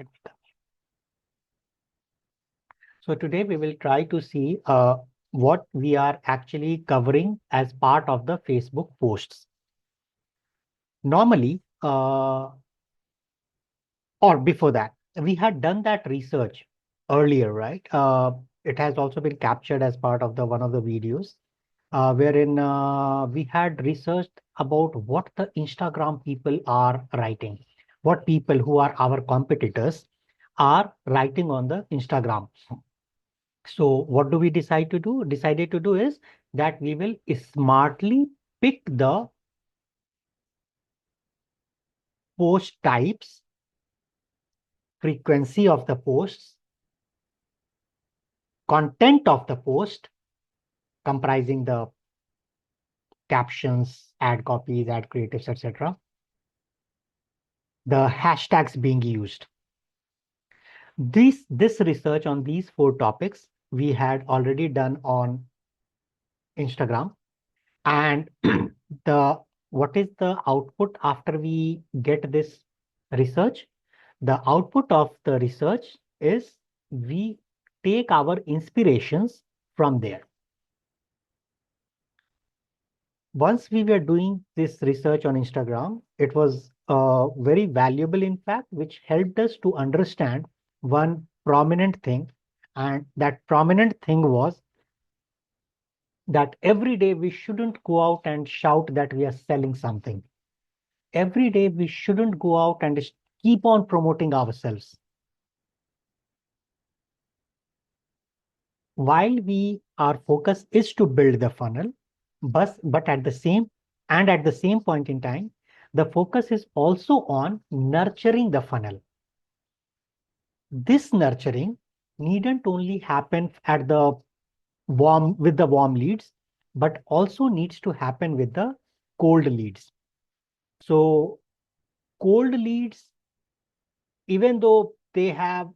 Let me come. So today we will try to see what we are actually covering as part of the Facebook posts. Normally, or before that, we had done that research earlier, right? It has also been captured as part of the one of the videos, wherein we had researched about what the Instagram people are writing, what people who are our competitors are writing on the Instagram. So what do we decide to do? Decided to do is that we will smartly pick the post types, frequency of the posts, content of the post, comprising the captions, ad copies, ad creatives, etc. The hashtags being used. This research on these 4 topics we had already done on Instagram. And the what is the output after we get this research? The output of the research is we take our inspirations from there. Once we were doing this research on Instagram, it was very valuable, in fact, which helped us to understand one prominent thing. And that prominent thing was that every day we shouldn't go out and shout that we are selling something. Every day we shouldn't go out and keep on promoting ourselves. While our focus is to build the funnel, but at the same point in time, the focus is also on nurturing the funnel. This nurturing needn't only happen at the warm leads, but also needs to happen with the cold leads. So cold leads, even though they have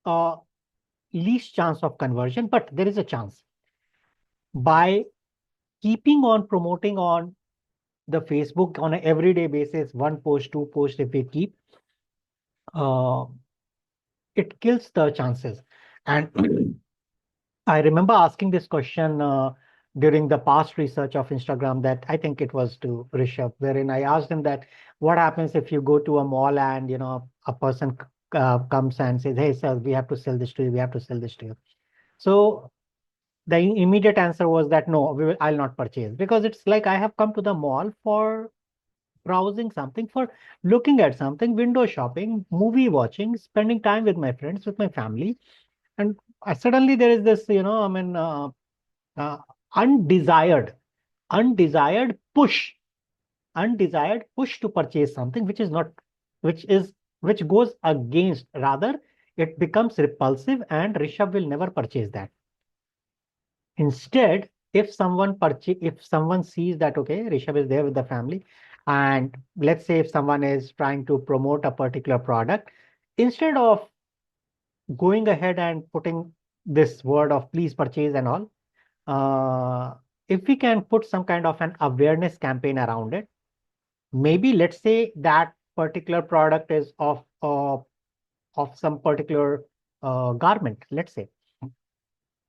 a least chance of conversion, but there is a chance. By keeping on promoting on the Facebook on an everyday basis, 1 post, 2 posts, if we keep, uh, it kills the chances. And I remember asking this question during the past research of Instagram, that I think it was to Rishabh, wherein I asked him that what happens if you go to a mall and a person comes and says, "Hey, sir, we have to sell this to you. We have to sell this to you." So the immediate answer was that no, I'll not purchase, because it's like I have come to the mall for browsing something, for looking at something, window shopping, movie watching, spending time with my friends, with my family, and suddenly there is this, uh, undesired, undesired push, undesired push to purchase something which is not, which is, which goes against, rather, it becomes repulsive, and Rishabh will never purchase that. Instead, if someone sees that, okay, Rishabh is there with the family, and let's say if someone is trying to promote a particular product, instead of going ahead and putting this word of please purchase and all, if we can put some kind of an awareness campaign around it, maybe let's say that particular product is of some particular garment, let's say,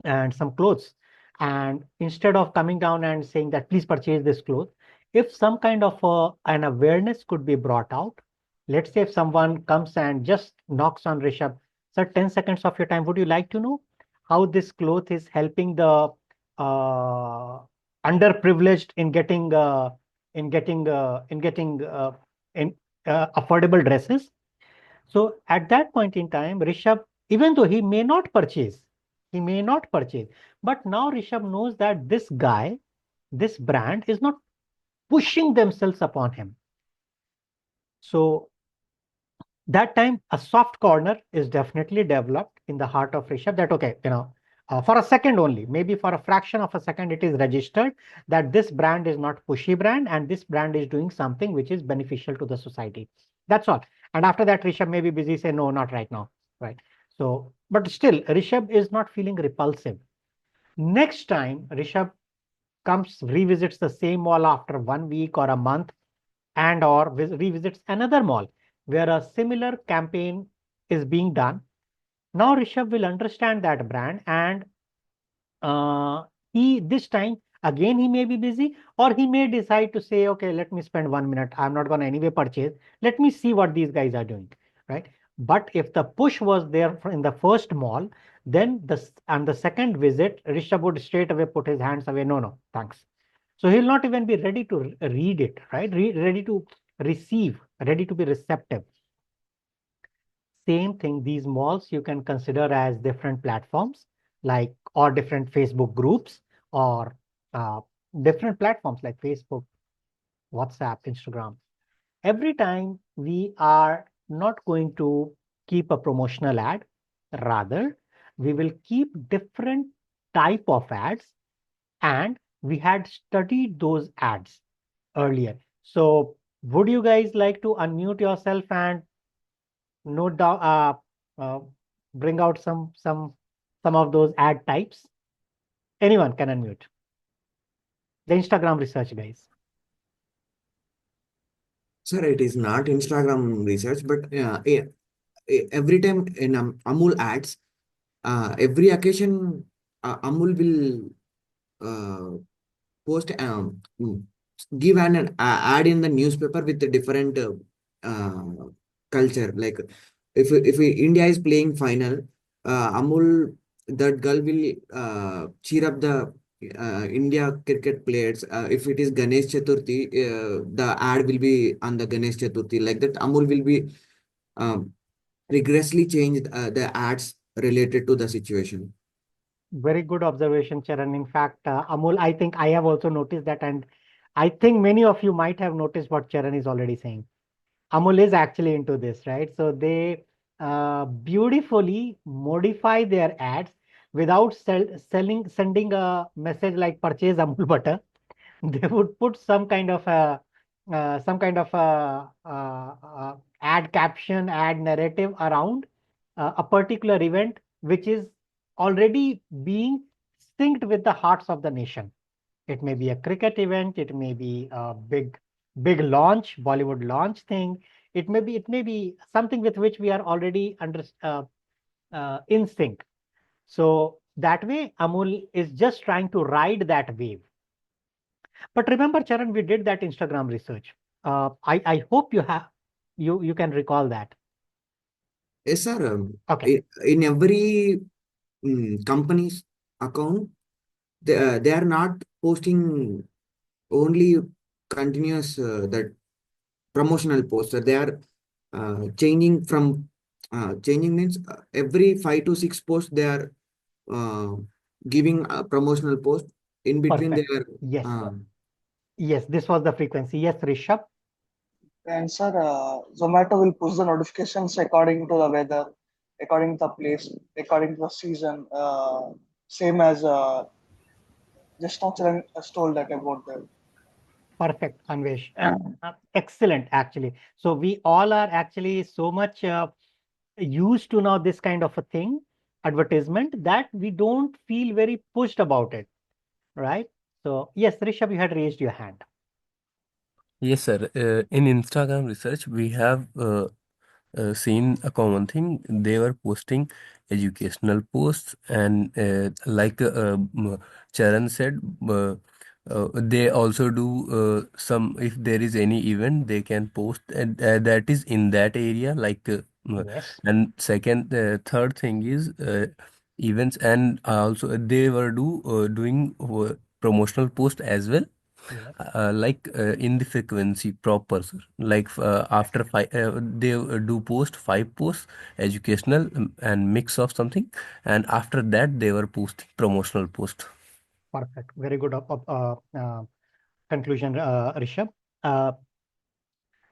and some clothes. And instead of coming down and saying that please purchase this cloth, if some kind of an awareness could be brought out, let's say if someone comes and just knocks on Rishabh, sir, 10 seconds of your time, would you like to know how this cloth is helping the uh, underprivileged in getting in affordable dresses? So at that point in time, Rishabh, even though he may not purchase, but now Rishabh knows that this guy, this brand is not pushing themselves upon him. So that time, a soft corner is definitely developed in the heart of Rishabh, that, okay, for a second only, maybe for a fraction of a second, it is registered that this brand is not pushy brand, and this brand is doing something which is beneficial to the society. That's all. And after that, Rishabh may be busy, say, no, not right now. Right. So, but still, Rishabh is not feeling repulsive. Next time, Rishabh revisits the same mall after 1 week or a month, and or revisits another mall where a similar campaign is being done. Now Rishabh will understand that brand, and he this time again he may be busy, or he may decide to say, okay, let me spend 1 minute. I'm not going to anyway purchase. Let me see what these guys are doing, right? But if the push was there in the first mall, then the second visit, Rishabh would straight away put his hands away. No, no, thanks. So he'll not even be ready to read it, right? Ready to receive, ready to be receptive. Same thing, these malls you can consider as different platforms, like, or different Facebook groups, or uh, different platforms like Facebook, WhatsApp, Instagram. Every time we are not going to keep a promotional ad, rather we will keep different type of ads, and we had studied those ads earlier. So would you guys like to unmute yourself and note down, uh, bring out some of those ad types? Anyone can unmute. The Instagram research, guys. Sir, it is not Instagram research, but every time in Amul ads, every occasion, Amul will post give an ad in the newspaper with a different culture. Like if India is playing final, Amul, that girl will cheer up the India cricket players. If it is Ganesh Chaturthi, the ad will be on the Ganesh Chaturthi. Like that, Amul will be rigorously changed the ads related to the situation. Very good observation, Charan. In fact, Amol, I think I have also noticed that, and I think many of you might have noticed what Charan is already saying. Amul is actually into this, right? So they beautifully modify their ads without sending a message like purchase Amul butter. They would put some kind of ad caption, ad narrative around a particular event which is already being synced with the hearts of the nation. It may be a cricket event, it may be a big launch, Bollywood launch thing. It may be something with which we are already in sync. So that way, Amul is just trying to ride that wave. But remember, Charan, we did that Instagram research. I hope you can recall that. Yes, sir. Okay, In every company's account, they are not posting only continuous that promotional poster. They are changing from changing means every 5 to 6 posts they are uh, giving a promotional post. In between they perfect. are Yes, yes, this was the frequency. Yes, Rishabh. And sir, Zomato will push the notifications according to the weather, according to the place, according to the season. Same as just now Charan has told that about that. Perfect, Anvesh. Excellent, actually. So we all are actually so much used to now this kind of a thing, advertisement, that we don't feel very pushed about it, right? So yes, Rishabh, you had raised your hand. Yes, sir. In Instagram research, we have seen a common thing. They were posting educational posts, and Charan said, they also do some. If there is any event, they can post, and that is in that area. Yes, And second, third thing is events, and also they were doing promotional post as well, yes, in the frequency proper, sir. After five, they do post 5 posts, educational, and mix of something, and after that they were posting promotional post. perfect. Very good conclusion, Rishabh. Uh,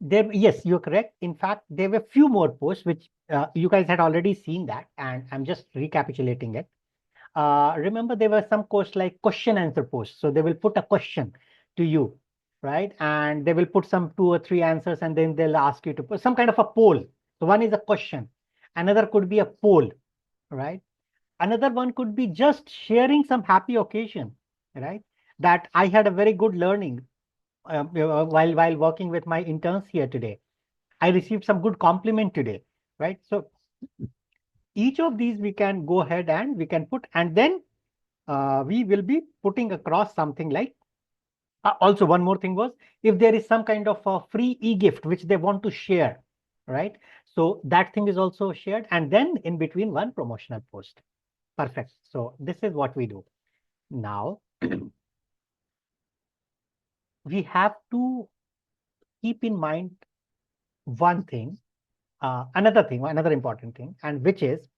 yes, you're correct. In fact, there were few more posts which you guys had already seen that, and I'm just recapitulating it. Remember, there were some posts like question answer posts. So they will put a question to you, right? And they will put some 2 or 3 answers, and then they'll ask you to put some kind of a poll. So one is a question, another could be a poll, right? Another one could be just sharing some happy occasion, right? That I had a very good learning while working with my interns here today. I received some good compliment today, right? So Each of these we can go ahead and we can put, and then we will be putting across something like, also one more thing was, if there is some kind of a free e-gift which they want to share, right? So that thing is also shared, and then in between one promotional post. Perfect. So this is what we do. Now, we have to keep in mind one thing, another important thing, and which is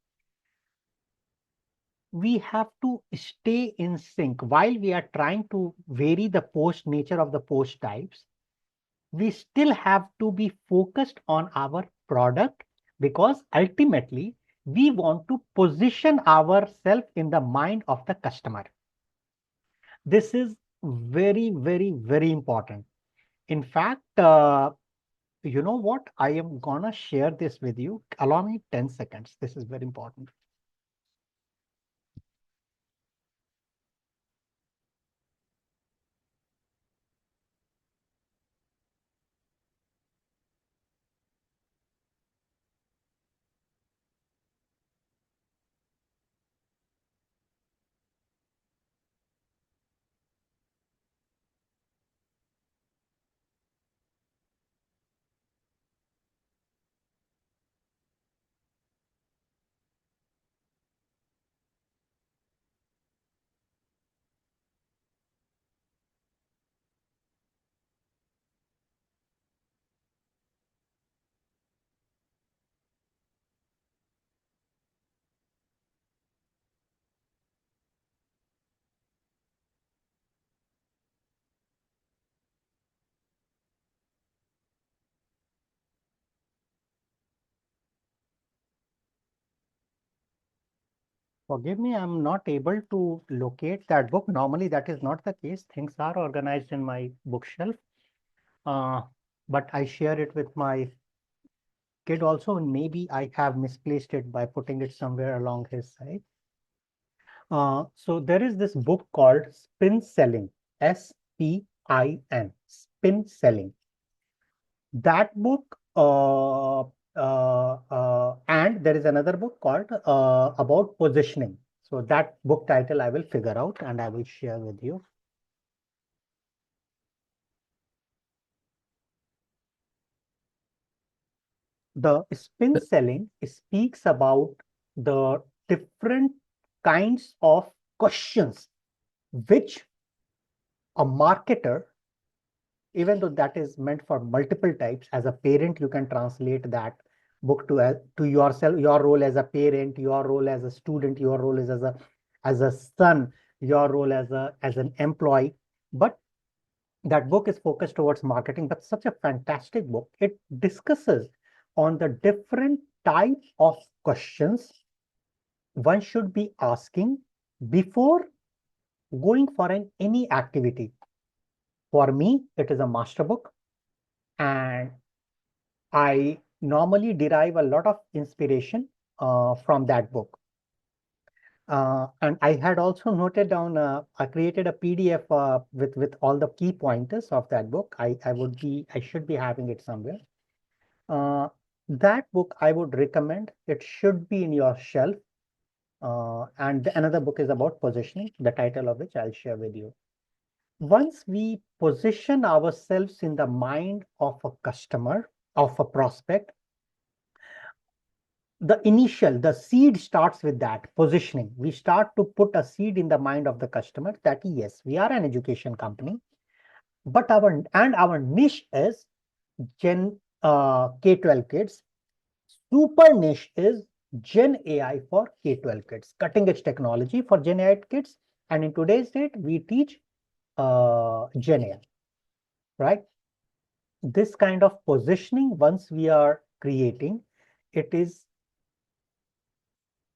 we have to stay in sync while we are trying to vary the post nature of the post types. We still have to be focused on our product, because ultimately we want to position ourselves in the mind of the customer. This is very, very, very important. In fact, you know what? I am gonna share this with you. Allow me 10 seconds. This is very important. Forgive me, I'm not able to locate that book. Normally, that is not the case. Things are organized in my bookshelf. Uh, but I share it with my kid also. Maybe I have misplaced it by putting it somewhere along his side. So there is this book called Spin Selling, S-P-I-N, Spin Selling. That book, and there is another book called about positioning. So that book title I will figure out and I will share with you. The spin selling speaks about the different kinds of questions which a marketer, even though that is meant for multiple types, as a parent, you can translate that book to yourself, your role as a parent, your role as a student, your role as a son, your role as an employee. But that book is focused towards marketing, but such a fantastic book. It discusses on the different types of questions one should be asking before going for any activity. For me, it is a master book, and I normally derive a lot of inspiration from that book. And I had also noted down, I created a PDF with all the key pointers of that book. I should be having it somewhere. That book I would recommend. It should be in your shelf. And another book is about positioning, the title of which I'll share with you. Once we position ourselves in the mind of a customer, of a prospect, the seed starts with that positioning. We start to put a seed in the mind of the customer that yes, we are an education company, but our niche is Gen K-12 kids. Super niche is Gen AI for K-12 kids, cutting edge technology for Gen AI kids. And in today's date, we teach Gen AI, right? This kind of positioning, once we are creating, it is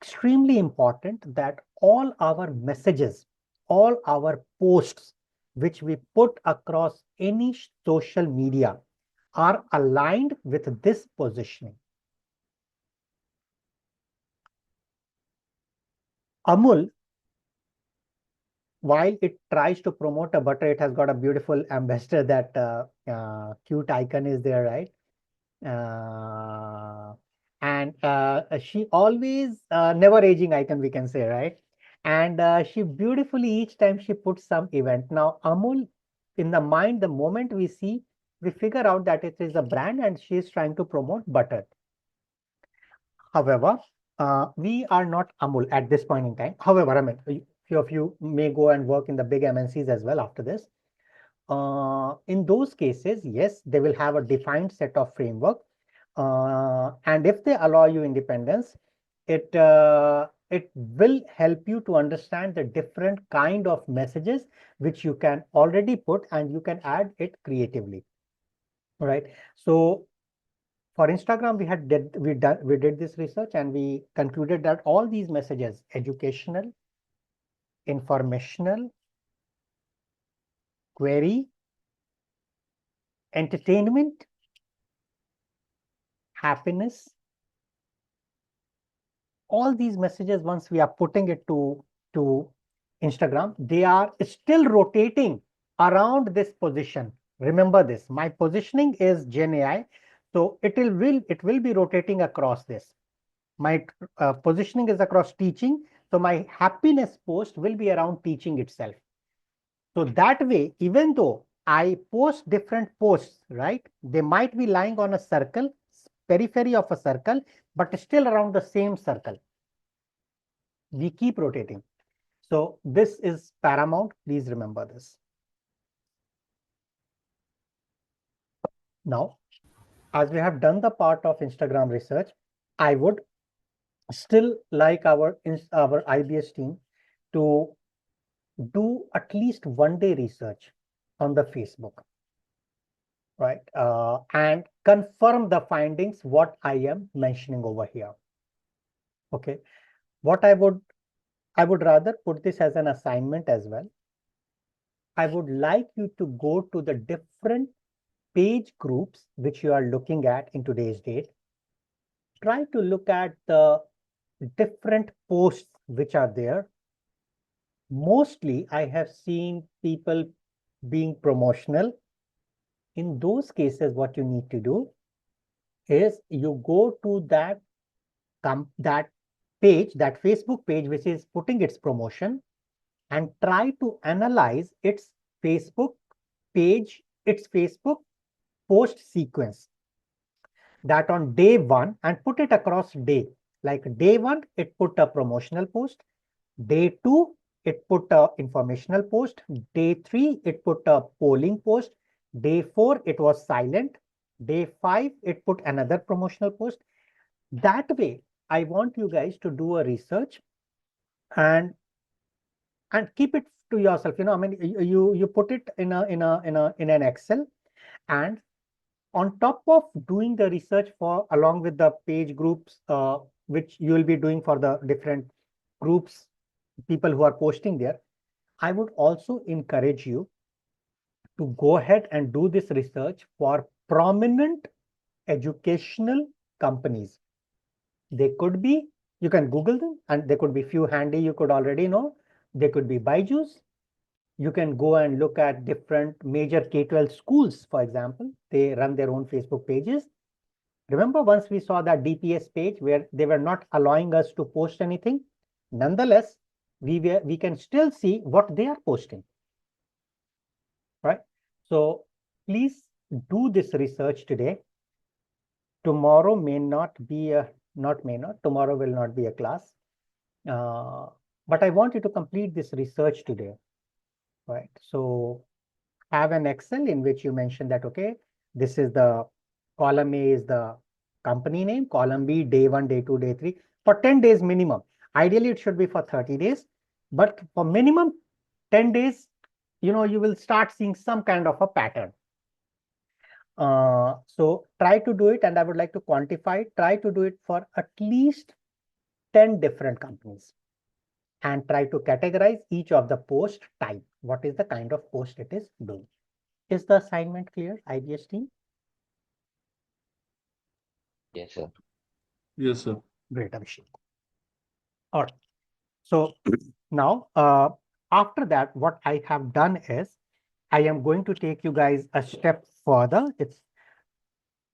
extremely important that all our messages, all our posts, which we put across any social media, are aligned with this positioning. Amul, while it tries to promote a butter, it has got a beautiful ambassador, that cute icon is there, right? and she always never aging icon, we can say, right? And she beautifully each time she puts some event. Now Amul, in the mind, the moment we see, we figure out that it is a brand and she is trying to promote butter. However, we are not Amul at this point in time. However, I mean, few of you may go and work in the big MNCs as well after this. In those cases, yes, they will have a defined set of framework. And if they allow you independence, it will help you to understand the different kind of messages which you can already put, and you can add it creatively. All right. So for Instagram, we did this research, and we concluded that all these messages, educational, informational, query, entertainment, happiness, all these messages, once we are putting it to Instagram, they are still rotating around this position. Remember this, my positioning is Gen AI, so it will be rotating across this. My positioning is across teaching, so my happiness post will be around teaching itself. So that way, even though I post different posts, right, they might be lying on a circle, periphery of a circle, but still around the same circle. We keep rotating. So this is paramount. Please remember this. Now, as we have done the part of Instagram research, I would still like our IBS team to do at least 1 day research on the Facebook, right? And confirm the findings, what I am mentioning over here. Okay. What I would rather put this as an assignment as well. I would like you to go to the different page groups which you are looking at in today's date. Try to look at the different posts which are there. Mostly, I have seen people being promotional. In those cases, what you need to do is you go to that page, that Facebook page, which is putting its promotion, and try to analyze its Facebook page, its Facebook post sequence, that on day one, and put it across day. Like day one, it put a promotional post. Day two, it put a informational post. Day three, it put a polling post. Day four, it was silent. Day five, it put another promotional post. That way, I want you guys to do a research and keep it to yourself. I mean, you put it in an Excel, and on top of doing the research for along with the page groups, which you will be doing for the different groups, people who are posting there, I would also encourage you to go ahead and do this research for prominent educational companies. They could be, you can Google them, and there could be few handy you could already know. They could be Byju's. You can go and look at different major K-12 schools, for example. They run their own Facebook pages. Remember, once we saw that DPS page where they were not allowing us to post anything. Nonetheless, we can still see what they are posting, right? So please do this research today. Tomorrow may not be a, tomorrow will not be a class. But I want you to complete this research today, right? So have an Excel in which you mention that, okay, this is the column A is the company name, column B, day 1, day 2, day 3, for 10 days minimum. Ideally, it should be for 30 days, but for minimum 10 days, you will start seeing some kind of a pattern. So try to do it, and I would like to quantify, try to do it for at least 10 different companies, and try to categorize each of the post type. What is the kind of post it is doing? Is the assignment clear, IBS team? Yes, sir. Yes, sir. Great, Abhishek. All right. So now, after that, what I have done is I am going to take you guys a step further. It's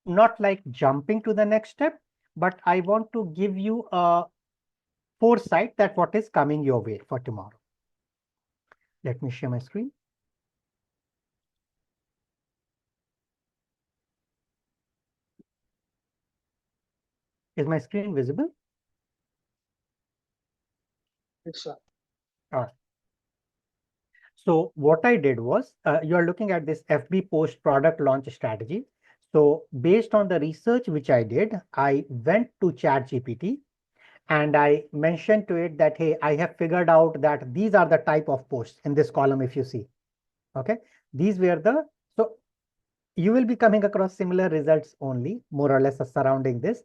not like jumping to the next step, but I want to give you a foresight that what is coming your way for tomorrow. Let me share my screen. Is my screen visible? Yes, sir. All right. So what I did was, you are looking at this FB post product launch strategy. So based on the research which I did, I went to ChatGPT and I mentioned to it that, hey, I have figured out that these are the type of posts in this column, if you see. Okay, these were so you will be coming across similar results only, more or less surrounding this.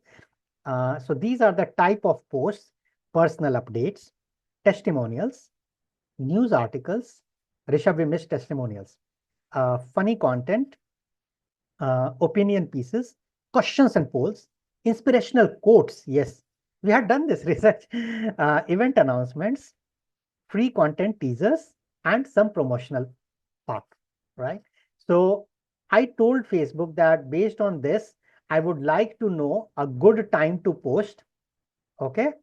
So these are the type of posts: personal updates, testimonials, news articles. Rishabh, we missed testimonials. Funny content, opinion pieces, questions and polls, inspirational quotes. Yes, we had done this research. Event announcements, free content teasers, and some promotional part, right? So I told Facebook that based on this, I would like to know a good time to post. Okay.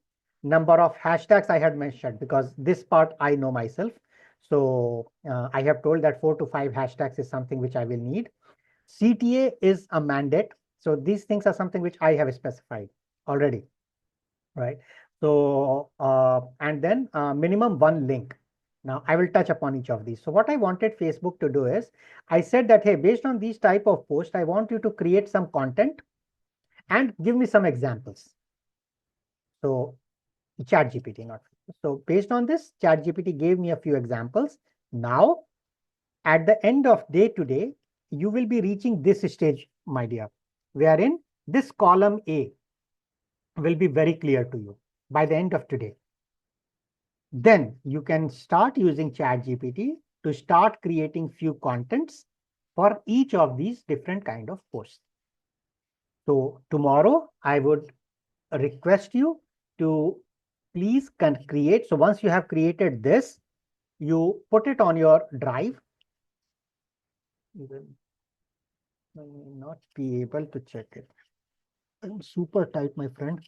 Number of hashtags I had mentioned, because this part I know myself. So I have told that 4 to 5 hashtags is something which I will need. CTA is a mandate. So these things are something which I have specified already, right? So, and then minimum 1 link. Now I will touch upon each of these. So what I wanted Facebook to do is, I said that, hey, based on these type of posts, I want you to create some content and give me some examples. So ChatGPT, not. So based on this, ChatGPT gave me a few examples. Now, at the end of day today, you will be reaching this stage, my dear, wherein this column A will be very clear to you by the end of today. Then you can start using ChatGPT to start creating few contents for each of these different kind of posts. So tomorrow, I would request you to please create. So once you have created this, you put it on your drive. Even I may not be able to check it. I'm super tight, my friend.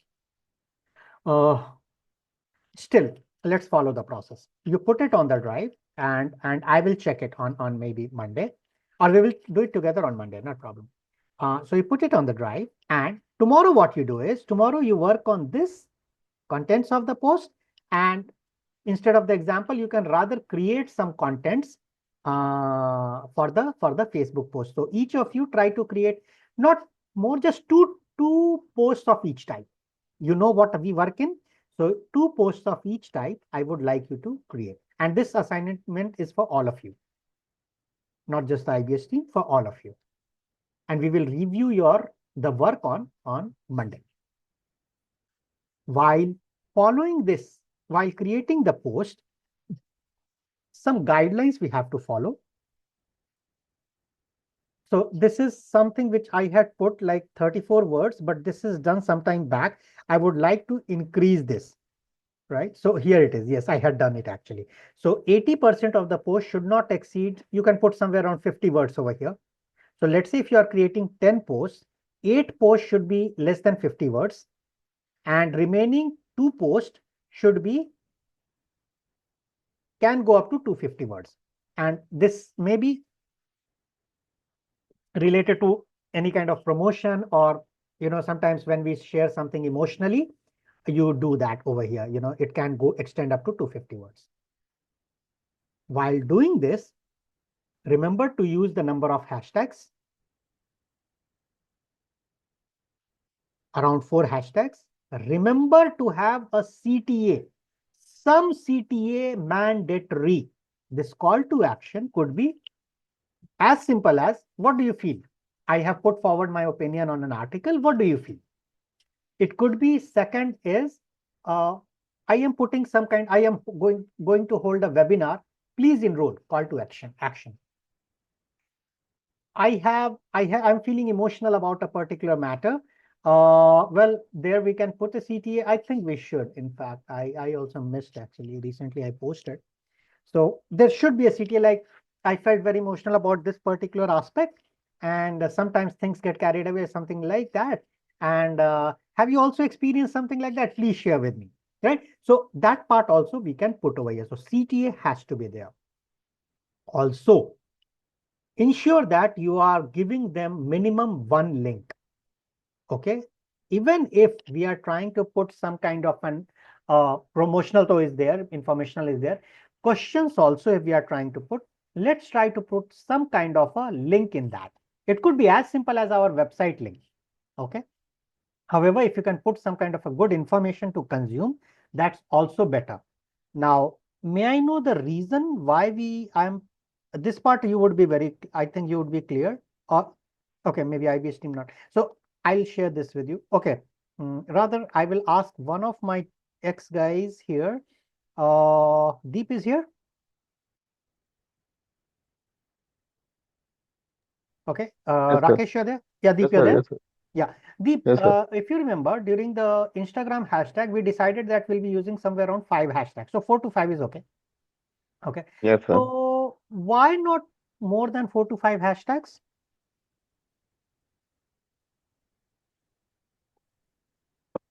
Still, let's follow the process. You put it on the drive, and I will check it on maybe Monday, or we will do it together on Monday, no problem. So you put it on the drive, and tomorrow what you do is, tomorrow you work on this contents of the post, and instead of the example, you can rather create some contents for the Facebook post. So each of you try to create not more, just two posts of each type. You know what we work in. So 2 posts of each type, I would like you to create. And this assignment is for all of you, not just the IBS team, for all of you. And we will review the work on Monday. While following this, while creating the post, some guidelines we have to follow. So this is something which I had put like 34 words, but this is done some time back. I would like to increase this, right? So here it is. Yes, I had done it actually. So 80% of the post should not exceed, you can put somewhere around 50 words over here. So let's say if you are creating 10 posts, 8 posts should be less than 50 words, and remaining 2 posts should be, can go up to 250 words. And this may be related to any kind of promotion, or sometimes when we share something emotionally, you do that over here. It can go extend up to 250 words. While doing this, remember to use the number of hashtags, around 4 hashtags. Remember to have a CTA, some CTA mandatory. This call to action could be as simple as, what do you feel? I have put forward my opinion on an article. What do you feel? It could be, second is, I am putting some kind, I am going to hold a webinar. Please enroll, call to action. I'm feeling emotional about a particular matter. Well, there we can put a CTA. I think we should. In fact, I also missed actually. Recently, I posted. So there should be a CTA, like, I felt very emotional about this particular aspect, and sometimes things get carried away, something like that. And have you also experienced something like that? Please share with me, right? So that part also we can put over here. So CTA has to be there. Also, ensure that you are giving them minimum one link. Okay. Even if we are trying to put some kind of an promotional though is there, informational is there, questions also if we are trying to put, let's try to put some kind of a link in that. It could be as simple as our website link. Okay. However, if you can put some kind of a good information to consume, that's also better. Now, may I know the reason why this part you would be I think you would be clear. Or, okay, maybe IBS team not. So I'll share this with you. Okay. Rather, I will ask one of my ex guys here. Deep is here. Okay. Yes, sir. Rakesh, you're there? Yeah, Deep, Yes, you're sir. there? Yes, sir. Yeah, Deep, Yes, sir. if you remember, during the Instagram hashtag, we decided that we'll be using somewhere around 5 hashtags. So 4 to 5 is okay. Okay. Yes, sir. So why not more than 4 to 5 hashtags?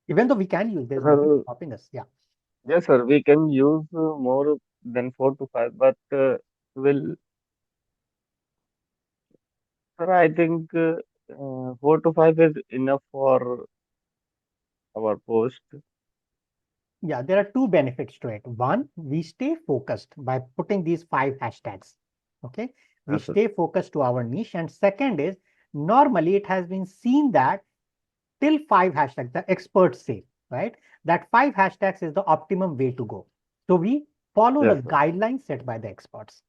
Even though we can use, there's nothing Sir, stopping us. Yeah. yes, sir. We can use more than 4 to 5, but will, sir, I think 4 to 5 is enough for our post. Yeah, there are two benefits to it. One, we stay focused by putting these 5 hashtags. Okay. We Yes, sir. stay focused to our niche. And second is, normally it has been seen that till 5 hashtags, the experts say, right? That 5 hashtags is the optimum way to go. So we follow the Yes, sir. guidelines set by the experts.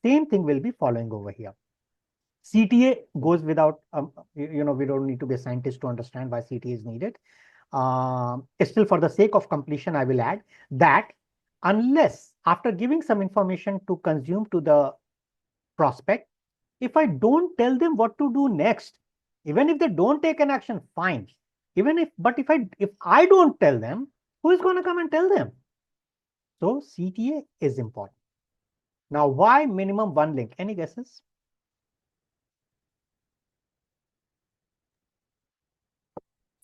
Same thing will be following over here. CTA goes without, we don't need to be a scientist to understand why CTA is needed. Still, for the sake of completion, I will add that unless after giving some information to consume to the prospect, if I don't tell them what to do next, even if they don't take an action, fine. But if I don't tell them, who is going to come and tell them? So CTA is important. Now, why minimum one link? Any guesses?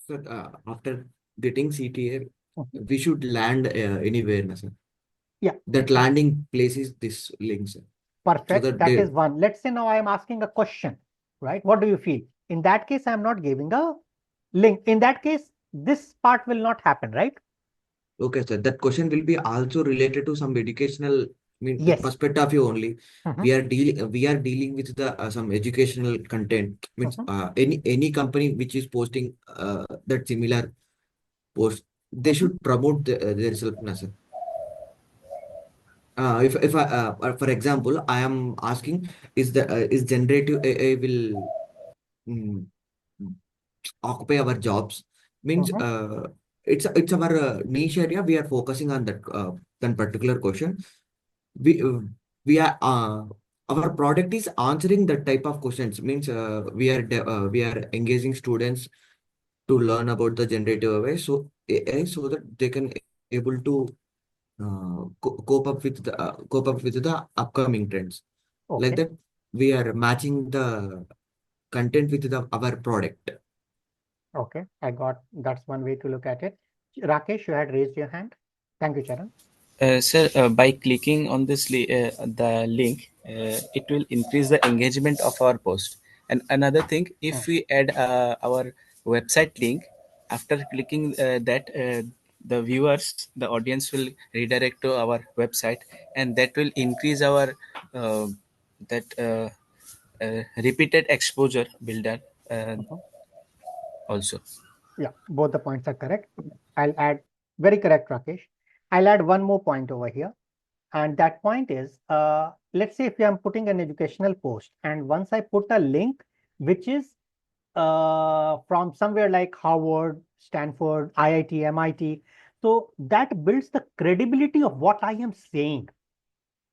So after getting CTA, Mhm. we should land anywhere, na, sir. Yeah. That landing place is this link, sir. So Perfect. that That they, is one. Let's say now I am asking a question, right? What do you feel? In that case, I'm not giving a link. In that case, this part will not happen, right? okay, sir. That question will be also related to some educational, Yes. perspective of you only. Mhm, We are dealing with the some educational content. Means mhm, any company which is posting that similar post, they mhm, should promote their self, na, sir. If I, for example, I am asking, is generative AI will mm, occupy our jobs? Means mhm. it's our niche area. We are focusing on that particular question. We uh, we are our product is answering that type of questions. Means we are engaging students to learn about the generative AI so that they can able to cope up with the upcoming trends. Like Okay. that, we are matching the content with our product. Okay. That's one way to look at it. Rakesh, you had raised your hand. Thank you, Charan. Sir, by clicking on the link, it will increase the engagement of our post. And another thing, Mm. if we add our website link, after clicking the viewers, the audience will redirect to our website, and that will increase our uh, that repeated exposure builder Mhm. also. Yeah, both the points are correct. I'll add, very correct, Rakesh. I'll add one more point over here. And that point is, let's say if I'm putting an educational post, and once I put a link, which is from somewhere like Harvard, Stanford, IIT, MIT, so that builds the credibility of what I am saying,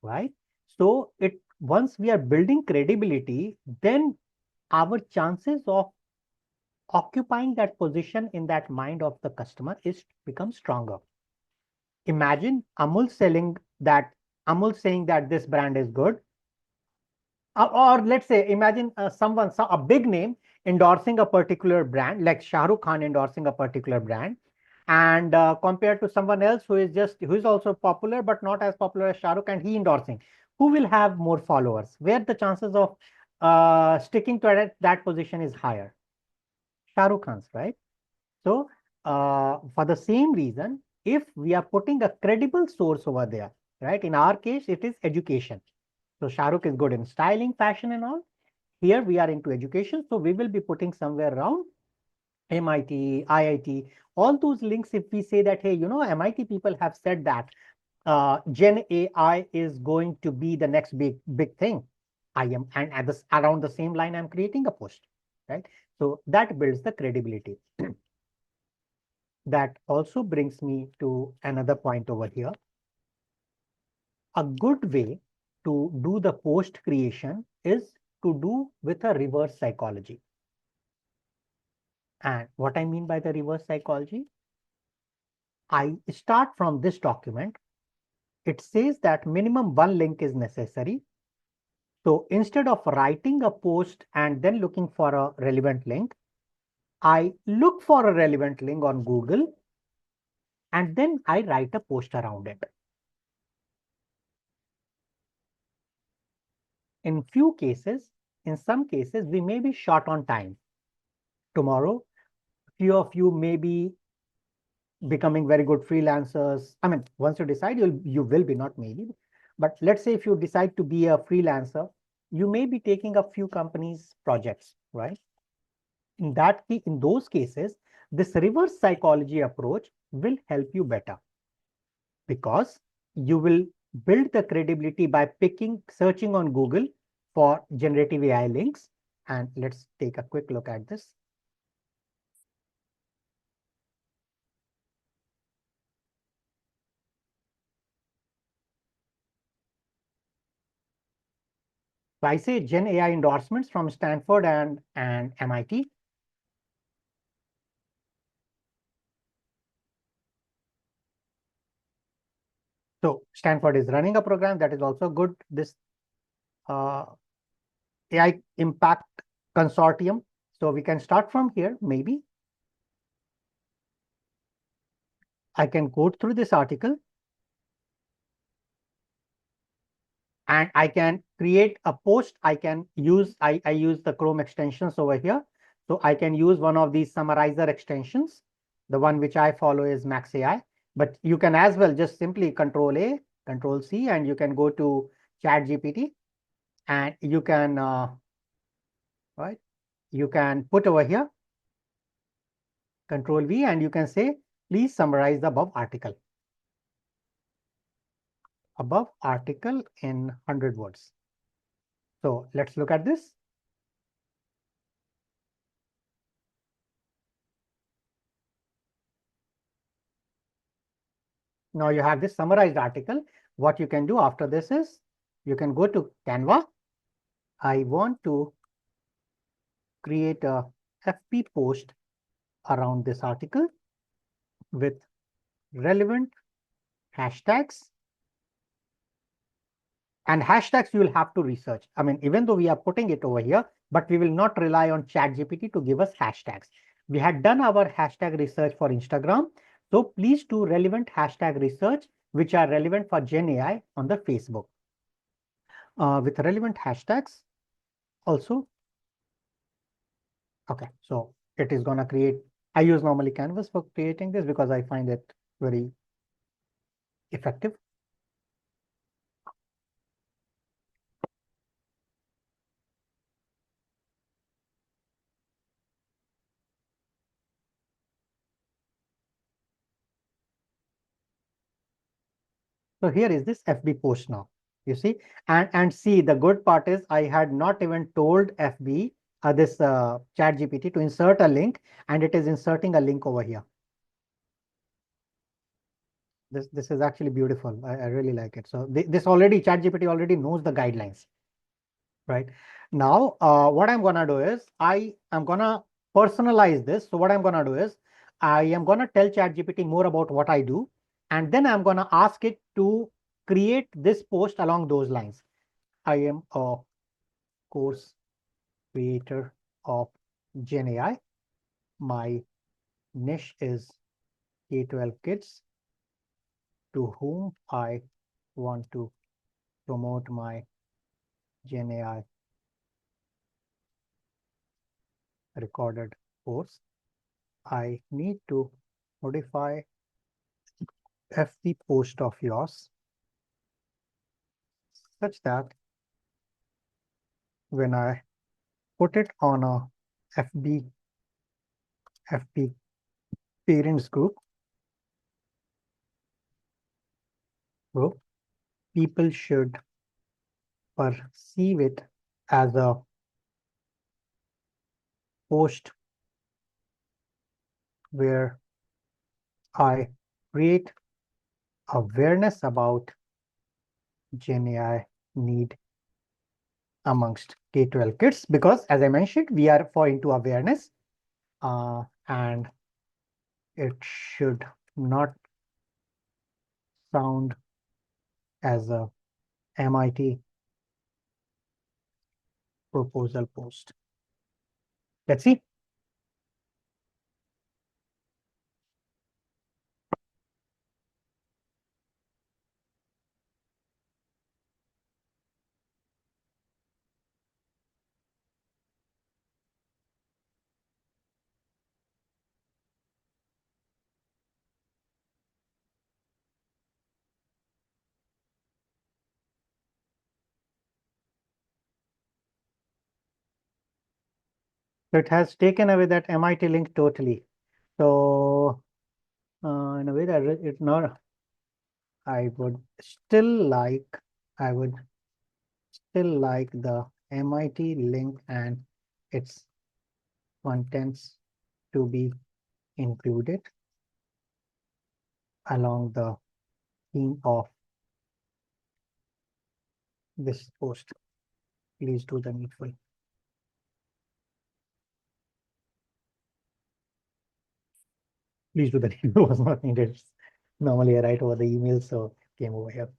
right? So once we are building credibility, then our chances of occupying that position in that mind of the customer is become stronger. Imagine Amul saying that this brand is good, or let's say imagine a big name endorsing a particular brand, like Shah Rukh Khan endorsing a particular brand, and compared to someone else who is also popular but not as popular as Shah Rukh, and he endorsing, who will have more followers? Where the chances of sticking to that position is higher? Shah Rukh Khan's, right? So for the same reason, if we are putting a credible source over there, right? In our case, it is education. So Shah Rukh is good in styling, fashion, and all. Here we are into education, so we will be putting somewhere around MIT, IIT, all those links. If we say that, hey, MIT people have said that Gen AI is going to be the next big thing. I am, and at this around the same line, I'm creating a post, right? So that builds the credibility. That also brings me to another point over here. A good way to do the post creation is to do with a reverse psychology. And what I mean by the reverse psychology, I start from this document. It says that minimum one link is necessary. So instead of writing a post and then looking for a relevant link, I look for a relevant link on Google and then I write a post around it. In some cases, we may be short on time. Tomorrow, few of you may be becoming very good freelancers. I mean, once you decide, you will be, not maybe. But let's say if you decide to be a freelancer, you may be taking a few companies' projects, right? In those cases, this reverse psychology approach will help you better, because you will build the credibility by searching on Google for generative AI links. And let's take a quick look at this. So I say Gen AI endorsements from Stanford and MIT. So Stanford is running a program that is also good. This AI Impact Consortium. So we can start from here, maybe. I can go through this article and I can create a post. I use the Chrome extensions over here. So I can use one of these summarizer extensions. The one which I follow is Max AI, but you can as well just simply Control A, Control C, and you can go to ChatGPT and you can, right? You can put over here Control V and you can say, please summarize the above article. Above article in 100 words. So let's look at this. Now you have this summarized article. What you can do after this is you can go to Canva. I want to create a FB post around this article with relevant hashtags. And hashtags you will have to research. I mean, even though we are putting it over here, but we will not rely on ChatGPT to give us hashtags. We had done our hashtag research for Instagram. So please do relevant hashtag research, which are relevant for Gen AI on the Facebook. With relevant hashtags also. Okay, so it is going to create, I use normally Canvas for creating this because I find it very effective. So here is this FB post now, you see, and see, the good part is I had not even told FB this ChatGPT to insert a link, and it is inserting a link over here. This is actually beautiful. I really like it. So this already, ChatGPT already knows the guidelines, right? Now, what I'm gonna do is I am gonna personalize this. So what I'm gonna do is I am gonna tell ChatGPT more about what I do, and then I'm gonna ask it to create this post along those lines. I am a course creator of Gen AI. My niche is K-12 kids to whom I want to promote my Gen AI recorded course. I need to modify FB post of yours such that when I put it on a FB parents group, people should perceive it as a post where I create awareness about Gen AI need amongst K-12 kids, because as I mentioned, we are for into awareness, and it should not sound as a MIT proposal post. Let's see. So it has taken away that MIT link totally. So in a way that it not, I would still like, I would still like the MIT link and its contents to be included along the theme of this post. Please do the needful. Please do the needful was not needed. Normally I write over the email, so it came over here.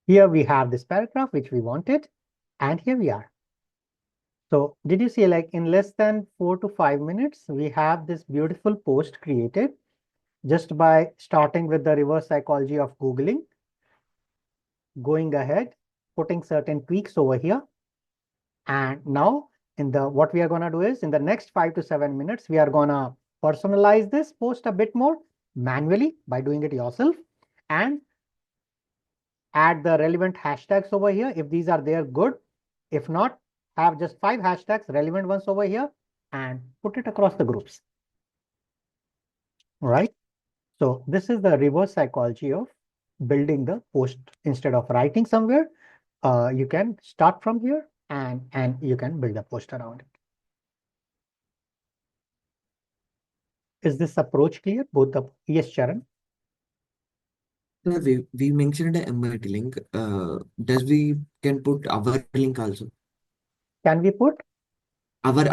Here we have this paragraph which we wanted, and here we are. So did you see, like in less than 4 to 5 minutes, we have this beautiful post created just by starting with the reverse psychology of Googling, going ahead, putting certain tweaks over here. And now what we are going to do is in the next 5 to 7 minutes, we are going to personalize this post a bit more manually by doing it yourself, and add the relevant hashtags over here. If these are there, good. If not, have just 5 hashtags, relevant ones over here, and put it across the groups. All right. So this is the reverse psychology of building the post. Instead of writing somewhere, you can start from here and you can build a post around it. Is this approach clear? Both the yes, Charan. Sir, we mentioned a MIT link. Does we can put our link also? Can we put? Our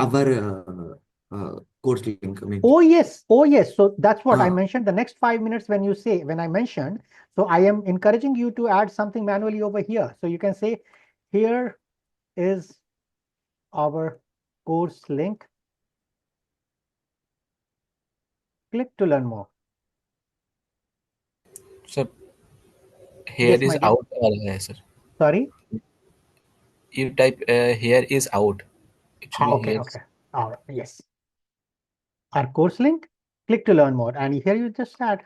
course link. I mean. Oh yes, oh yes. So that's what I Ah. mentioned. The next 5 minutes when I mentioned, so I am encouraging you to add something manually over here. So you can say, here is our course link. Click to learn more. So here Yes, is my dear. out all hai, sir. Sorry. You type here is out. Actually, Okay, here. okay. All right. Yes. Our course link. Click to learn more, and here you just add.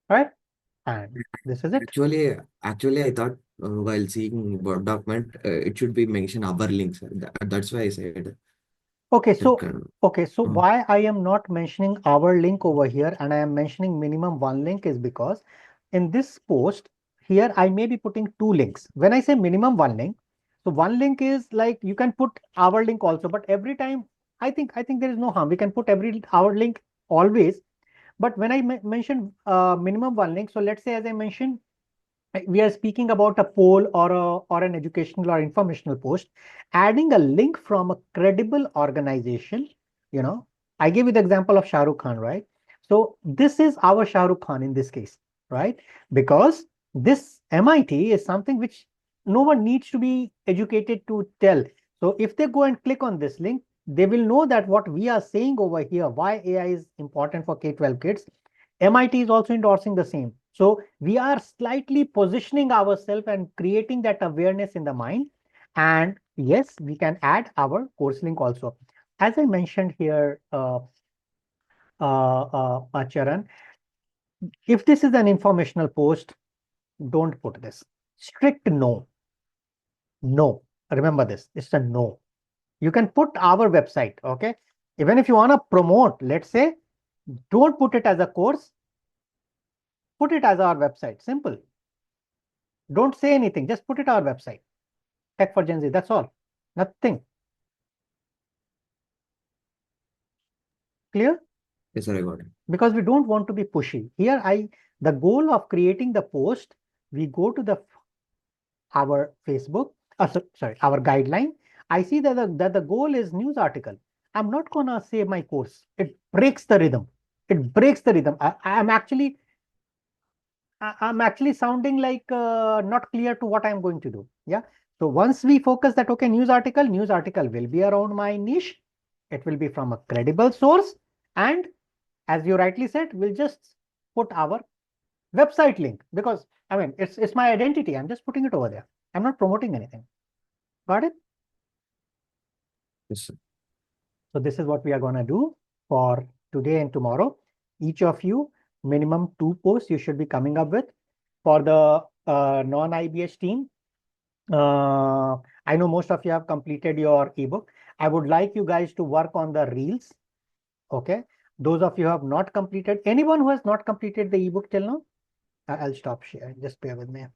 All right, and this is it. Actually, I thought while seeing Word document, it should be mentioned our links. That's why I said Okay, that so kind why I am not mentioning our link over here and I am mentioning minimum 1 link is because in this post here I may be putting 2 links. When I say minimum 1 link, so 1 link is like you can put our link also, but every time I think there is no harm. We can put our link always, but when I mention minimum 1 link, so let's say as I mentioned we are speaking about a poll or an educational or informational post, adding a link from a credible organization, I give you the example of Shah Rukh Khan, right? So this is our Shah Rukh Khan in this case, right? Because this MIT is something which no one needs to be educated to tell. So if they go and click on this link, they will know that what we are saying over here, why AI is important for K-12 kids, MIT is also endorsing the same. So we are slightly positioning ourselves and creating that awareness in the mind. And yes, we can add our course link also. As I mentioned here, Charan, if this is an informational post, don't put this. Strict no. No. Remember this. It's a no. You can put our website, okay? Even if you want to promote, let's say, don't put it as a course. Put it as our website. Simple. Don't say anything. Just put it our website. Tech for Gen Z. That's all. Nothing. Clear? Yes, sir, I got it. Because we don't want to be pushy. Here, the goal of creating the post, we go to our Facebook, sorry, our guideline. I see that the goal is news article. I'm not gonna say my course. It breaks the rhythm. It breaks the rhythm. I'm actually sounding like not clear to what I'm going to do. Yeah. So once we focus that, okay, news article will be around my niche. It will be from a credible source. And as you rightly said, we'll just put our website link because I mean, it's my identity. I'm just putting it over there. I'm not promoting anything. Got it? Yes, sir. So this is what we are going to do for today and tomorrow. Each of you, minimum 2 posts you should be coming up with. For the non-IBH team, I know most of you have completed your ebook. I would like you guys to work on the reels. Okay. Those of you who have not completed, anyone who has not completed the ebook till now, I'll stop sharing. Just bear with me.